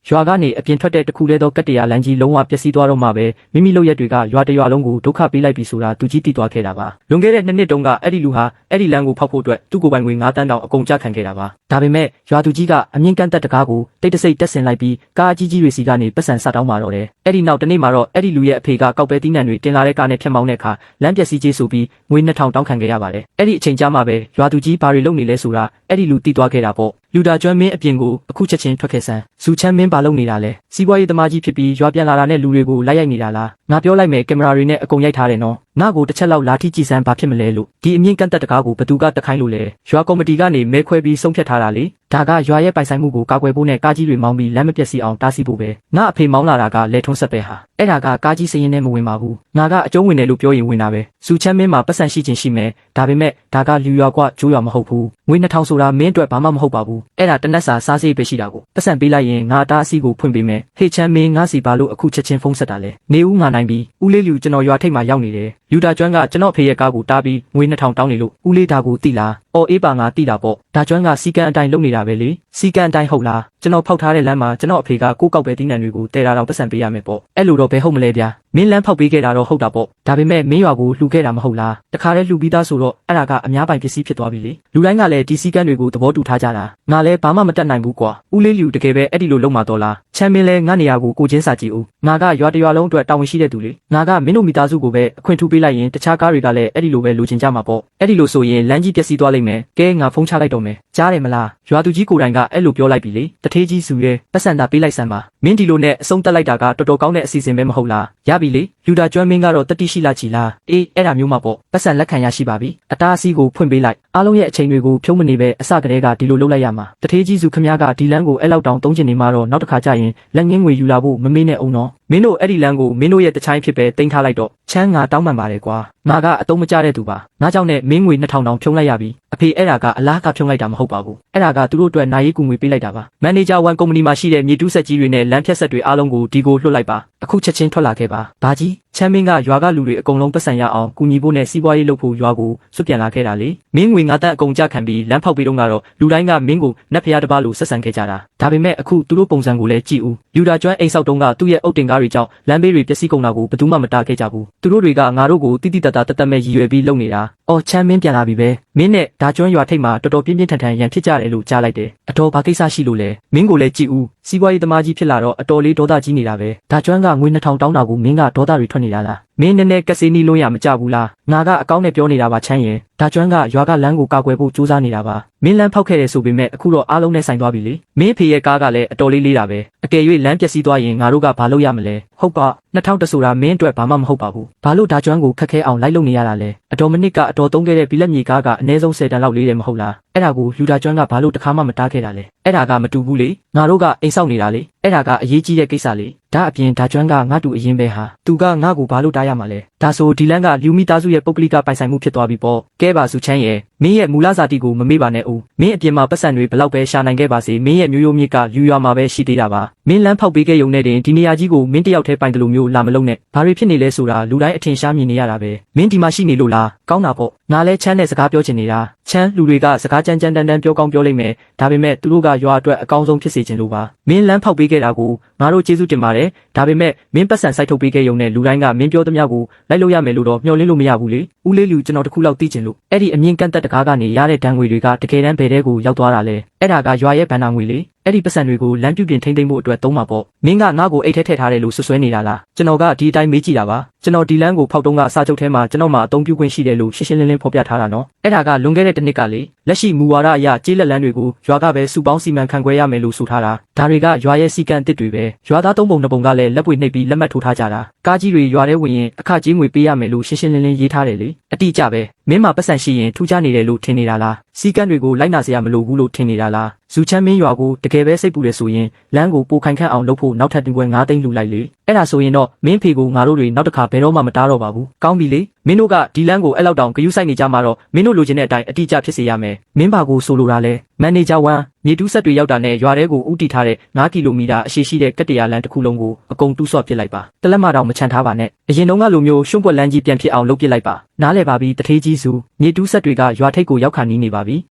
ရွာကနေအပြင်ထွက်တဲ့တခုလဲသောကတ္တရာလမ်းကြီးလုံးဝပျက်စီးသွားတော့မှပဲမိမိလုပ်ရက်တွေကရွာတရွာလုံးကိုဒုက္ခပေးလိုက်ပြီဆိုတာသူကြီးသိသွားခဲ့တာပါလွန်ခဲ့တဲ့2နှစ်တုန်းကအဲ့ဒီလူဟာအဲ့ဒီလမ်းကိုဖောက်ဖို့အတွက်သူ့ကိုယ်ပိုင်ငွေ9 တန်းတောင်အကုန်ကျခံခဲ့တာပါဒါပေမဲ့ရွာသူကြီးကအမြင့်ကန့်တက်တကားကိုတိတ်တဆိတ်တက်ဆင်လိုက်ပြီးကားအကြီးကြီးတွေစီကနေပတ်စံစတောင်းมาတော့တယ်အဲ့ဒီနောက်တနေ့မှာတော့အဲ့ဒီလူရဲ့အဖေကကောက်ပဲတီးနှံတွေတင်လာတဲ့ကားနဲ့ဖြတ်မောင်းတဲ့အခါလမ်းပျက်စီးခြင်းဆိုပြီးငွေ2000တောင်းခံခဲ့ရပါတယ်အဲ့ဒီအချိန်ကြာမှပဲရွာသူကြီးဘာတွေလုပ်နေလဲဆိုတာအဲ့ဒီလူသိသွားခဲ့တာပေါ့လူတာကျွမ်းမင်းအပြင်ကိုအခုချက်ချင်းထွက်ခဲ့စမ်းဇူချမ်းမင်းဘာလုပ်နေတာလဲစီးပွားရေးသမားကြီးဖြစ်ပြီးရွာပြန်လာတာနဲ့လူတွေကိုလိုက်ရိုက်နေတာလားငါပြောလိုက်မယ်ကင်မရာတွေနဲ့အကုန်ရိုက်ထားတယ်နော်ငါ့ကိုတစ်ချက်လောက်လာထိကြည့်စမ်းဘာဖြစ်မလဲလို့ဒီအမြင့်ကန့်တက်တကားကိုဘသူကတခိုင်းလို့လဲရွာကော်မတီကနေမဲခွဲပြီးဆုံးဖြတ်ထားတာလေဒါကရွာရဲ့ပိုင်ဆိုင်မှုကိုကာကွယ်ဖို့နဲ့ကားကြီးတွေမောင်းပြီးလမ်းမပျက်စီးအောင်တားဆီးဖို့ပဲငါအဖေမောင်းလာတာကလေထုံးဆက်ပဲဟာအဲ့ဒါကကားကြီးစရင်နဲ့မဝင်ပါဘူးငါကအကျုံးဝင်တယ်လို့ပြောရင်ဝင်တာပဲဇူချမ်းမင်းမှာပတ်စံရှိခြင်းရှိမယ်ဒါပေမဲ့ဒါကလူရွာကကျိုးရွာမဟုတ်ဘူးငွေ2000ဆိုတာမင်းအတွက်ဘာမှမဟုတ်ပါဘူးအဲ့ဒါတနက်စာစားစိတ်ပဲရှိတာကိုပတ်စံပေးလိုက်ရင်ငါတားအဆီးကိုဖွင့်ပေးမယ်ဟေ့ချမ်းမင်းငါစီပါလို့အခုချက်ချင်းဖုန်းဆက်တာလဲနေဦးငါနိုင်ပြီဦးလေးလူကျွန်တော်ရွာထိပ်မှာရောက်နေတယ်လူတာကျွမ်းကကျွန်တော်ဖေရဲ့ကားကိုတားပြီးငွေ2000တောင်းနေလို့ဦးလေးဒါကိုတိလားအော်အေးပါငါတိတာပေါ့ဒါကျွမ်းကစီကံအတိုင်းလုပ်နေတာပဲလေစီကံအတိုင်းဟုတ်လားကျွန်တော်ဖောက်ထားတဲ့လမ်းမှာကျွန်တော်အဖေကကိုကောက်ပဲတင်းနံတွေကိုတဲတာတော့ပတ်စံပေးရမယ်ပေါ့အဲ့လိုတော့ဘယ်ဟုတ်မလဲဗျာမင်းလမ်းဖောက်ပေးခဲ့တာတော့ဟုတ်တာပေါ့ဒါပေမဲ့မင်းရွာကိုလှူခဲ့တာမဟုတ်လားတခါတည်းလှူပြီးသားဆိုတော့အဲ့ဒါကအများပိုင်ပစ္စည်းဖြစ်သွားပြီလေလူတိုင်းကလည်းဒီစီကံတွေကိုသဘောတူထားကြတာငါလည်းဘာမှမတတ်နိုင်ဘူးကွာဦးလေးလူတကယ်ပဲအဲ့ဒီလိုလုပ်မှာတော့လားချမ်းမင်းလဲငါနေရာကိုကိုချင်းစာကြည့်ဦးငါကရွာတရွာလုံးအတွက်တာဝန်ရှိတဲ့သူလေငါကမင်းတို့မိသားစုကိုပဲအခွင့်ထူပေးလိုက်ရင်တခြားကားတွေကလည်းအဲ့ဒီလိုပဲလိုချင်ကြမှာပေါ့အဲ့ဒီလိုဆိုရင်လမ်းကြီးပျက်စီးသွားလိမ့်မယ်ကဲငါဖုန်းချလိုက်တော့မယ်ကြားတယ်မလားရွာသူကြီးကိုယ်တိုင်ကအဲ့လိုပြောလိုက်ပြီလေတထေးကြီးစုရဲပတ်စံသာပေးလိုက်စမ်းပါမင်းဒီလိုနဲ့အဆုံးတက်လိုက်တာကတော်တော်ကောင်းတဲ့အစီအစဉ်ပဲမဟုတ်လားရပြီလေလူတာကျွမ်းမင်းကတော့တတိရှိလားချီလားအေးအဲ့ဒါမျိုးမှပေါ့ပတ်စံလက်ခံရရှိပါပြီအတားအဆီးကိုဖွင့်ပေးလိုက်အားလုံးရဲ့အချိန်တွေကိုဖြုံးမနေပဲအစကတည်းကဒီလိုလုပ်လိုက်ရမှာတထေးကြီးစုခမ ्या ကဒီလမ်းကိုအဲ့လောက်တောင်သုံးချင်နေမှာတော့နောက်တစ်ခါကျရင်လက်ငင်းငွေယူလာဖို့မမေ့နဲ့အောင်နော်မင်းတို့အဲ့ဒီလမ်းကိုမင်းတို့ရဲ့တချိုင်းဖြစ်ပဲတင်ထားလိုက်တော့ချမ်းငါတောင်းပန်ပါတယ်ကွာငါကအတုံးမကျတဲ့သူပါငါကြောင့်နဲ့မင်းငွေ2000တောင်ဖြုံးလိုက်ရပြီအဖေအဲ့ဒါကအလားကဖြုံးလိုက်တာမဟုတ်ပါဘူးအဲ့ဒါကသူတို့အတွက်နိုင်ရေးကူငွေပေးလိုက်တာပါမန်နေဂျာ1ကုမ္ပဏီမှာရှိတဲ့မြေတူးဆက်ကြီးတွေနဲ့လမ်းဖြတ်ဆက်တွေအားလုံးကိုဒီကိုလွှတ်လိုက်ပါအခုချက်ချင်းထွက်လာခဲ့ပါဘာကြီးချမ်းမင်းကရွာကလူတွေအကုန်လုံးပတ်စံရအောင်ကူညီဖို့နဲ့စီးပွားရေးလုပ်ဖို့ရွာကိုစွတ်ပြန်လာခဲ့တာလေမင်းငွေ9 တန်းအကုန်ကြခံပြီးလမ်းဖောက်ပြီးတော့ကတော့လူတိုင်းကမင်းကိုနတ်ဖျားတစ်ပါးလိုဆက်ဆံခဲ့ကြတာဒါပေမဲ့အခုသူတို့ပုံစံကိုလည်းကြည့်ဦးယူတာကျွမ်းအိမ်ဆောက်တုံးကသူ့ရဲ့အုတ်တင်ကားတွေကြောင့်လမ်းဘေးတွေပျက်စီးကုန်တာကိုဘယ်သူမှမတားခဲ့ကြဘူးသူတို့တွေကငါတို့ကိုတိတိတတ်တတ်မဲ့ရည်ရွယ်ပြီးလုပ်နေတာအော်ချမ်းမင်းပြန်လာပြီပဲမင်းနဲ့ဒါကျွမ်းရွာထိပ်မှာတော်တော်ပြင်းပြင်းထန်ထန်ရန်ဖြစ်ကြတယ်လို့ကြားလိုက်တယ်အတော်ဘာကိစ္စရှိလို့လဲမင်းကိုလည်းကြည့်ဦးစီးပွားရေးသမားကြီးဖြစ်လာတော့အတော်လေးဒေါသကြီးနေတာပဲဒါကျွမ်းကငွေ2000တောင်းတာကိုမင်းကဒေါသတွေထွက်နေတာလားမင်းနည်းနည်းကက်စီနီလုံးရမကြဘူးလားငါကအကောင်းနဲ့ပြောနေတာပါချမ်းရင်ဒါကျွမ်းကရွာကလမ်းကိုကာကွယ်ဖို့ကြိုးစားနေတာပါမင်းလမ်းဖောက်ခဲ့တယ်ဆိုပေမဲ့အခုတော့အားလုံးနဲ့ဆိုင်သွားပြီလေမင်းဖေရဲ့ကားကလည်းအတော်လေးလေးတာပဲအကယ်၍လမ်းပျက်စီးသွားရင်ငါတို့ကဘာလုပ်ရမလဲဟုတ်ပါ2000ဆိုတာမင်းအတွက်ဘာမှမဟုတ်ပါဘူးဘာလို့ဒါကျွမ်းကိုခက်ခဲအောင်လိုက်လုပ်နေရတာလဲအတော်မနစ်ကအတော်သုံးခဲ့တဲ့ဘီလက်မြေကားကအနည်းဆုံး10 တန်းလောက်လေးတယ်မဟုတ်လားအဲ့ဒါကိုလူဒါကျွမ်းကဘာလို့တခါမှမတားခဲ့တာလဲအဲ့ဒါကမတူဘူးလေငါတို့ကအိမ်ဆောက်နေတာလေအဲ့ဒါကအရေးကြီးတဲ့ကိစ္စလေဒါအပြင်ဒါကျွမ်းကငါတူအရင်ပဲဟာသူကငါ့ကိုဘာလို့တားရမှာလဲဒါဆိုဒီလန်းကလူမိသားစုရဲ့ပုဂ္ဂလိကပိုင်ဆိုင်မှုဖြစ်သွားပြီပေါ့ကဲပါစုချမ်းရဲ့မင်းရဲ့မူလဇာတိကိုမမေ့ပါနဲ့ဦးမင်းအပြင်မှာပတ်စံတွေဘလောက်ပဲရှာနိုင်ခဲ့ပါစေမင်းရဲ့မျိုးရိုးမြစ်ကလူရွာမှာပဲရှိသေးတာပါမင်းလမ်းဖောက်ပေးခဲ့ရုံနဲ့တင်ဒီနေရာကြီးကိုမင်းတယောက်တည်းပိုင်တယ်လို့မျိုးလာမလုံးနဲ့ဘာတွေဖြစ်နေလဲဆိုတာလူတိုင်းအထင်ရှားမြင်နေရတာပဲမင်းဒီမှာရှိနေလို့လားကောင်းတာပေါ့ငါလဲချမ်းနဲ့စကားပြောချင်နေတာချမ်းလူတွေကစကားကြမ်းကြမ်းတန်းပြောကောင်းပြောလိမ့်မယ်ဒါပေမဲ့သူတို့ကရွာအတွက်အကောင်းဆုံးဖြစ်စေချင်လို့ပါမင်းလမ်းဖောက်ပေးခဲ့တာကိုငါတို့ကျေးဇူးတင်ပါတယ်ဒါပေမဲ့မင်းပတ်စံစိုက်ထုတ်ပေးခဲ့ရုံနဲ့လူတိုင်းကမင်းပြောသမျှကိုလိုက်လို့ရမယ်လို့တော့မျှော်လင့်လို့မရဘူးလေဦးလေးလူကျွန်တော်တခုလောက်သိချင်လို့အဲ့ဒီအမြင့်ကန့်တက်တကားကနေရတဲ့ဒဏ်ငွေတွေကတကယ်တမ်းဘယ်တဲကိုရောက်သွားတာလဲအဲ့ဒါကရွာရဲ့ဘဏ္ဍာငွေလေအဲ့ဒီပတ်စံတွေကိုလမ်းပြုပြင်ထိန်းသိမ်းဖို့အတွက်သုံးမှာပေါ့မင်းကငါ့ကိုအိတ်ထဲထည့်ထားတယ်လို့ဆွဆွဲနေတာလားကျွန်တော်ကဒီအတိုင်းမေးကြည့်တာပါကျွန်တော်ဒီလမ်းကိုဖောက်တုံးကအစာချုပ်ထဲမှာကျွန်တော်မှအသုံးပြုခွင့်ရှိတယ်လို့ရှင်းရှင်းလင်းလင်းဖော်ပြထားတာနော်အဲ့ဒါကလွန်ခဲ့တဲ့တစ်နှစ်ကလေလက်ရှိမူဝါဒအရကျေးလက်လန်းတွေကိုရွာကပဲစုပေါင်းစီမံခန့်ခွဲရမယ်လို့ဆိုထားတာဒါတွေကရွာရဲ့စီကံအစ်တွေပဲရွာသား3 ပုံ 2 ပုံကလည်းလက်ပွေနှိပ်ပြီးလက်မှတ်ထိုးထားကြတာကားကြီးတွေရွာထဲဝင်ရင်အခကြေးငွေပေးရမယ်လို့ရှင်းရှင်းလင်းလင်းရေးထားတယ်လေအတိအကျပဲမင်းမှာပတ်စံရှိရင်ထူးခြားနေတယ်လို့ထင်နေတာလားစီကံတွေကိုလိုက်နာစရာမလိုဘူးလို့ထင်နေတာလားဇူချမ်းမင်းရွာကိုတကယ်ပဲစိတ်ပူတယ်ဆိုရင်လမ်းကိုပိုခိုင်ခန့်အောင်လုပ်ဖို့နောက်ထပ်တင်ပွဲ9 သိန်းလှူလိုက်လေအဲ့ဒါဆိုရင်တော့မင်းဖေကိုငါတို့တွေနောက်တစ်ခါဘယ်တော့မှမတားတော့ပါဘူးကောင်းပြီလေမင်းတို့ကဒီလမ်းကိုအဲ့လောက်တောင်ဂယုစိုက်နေကြမှာတော့မင်းတို့လိုချင်တဲ့အတိုင်းအတိအကျဖြစ်စေရမယ်မင်းဘာကိုဆိုလိုတာလဲမန်နေဂျာ1မြေတူးဆက်တွေရောက်တာနဲ့ရွာထဲကိုဥတီထားတဲ့9 ကီလိုမီတာအရှည်ရှိတဲ့ကတ္တရာလမ်းတစ်ခုလုံးကိုအကုန်တူးဆော့ပစ်လိုက်ပါတလက်မတောင်မချန်ထားပါနဲ့အရင်တုန်းကလိုမျိုးရှုံ့ပွက်လမ်းကြီးပြန်ဖြစ်အောင်လုပ်ပစ်လိုက်ပါနားလဲပါပြီတထေးကြီးစုမြေတူးဆက်တွေကရွာထိပ်ကိုရောက်ခါနီးနေပါပြီ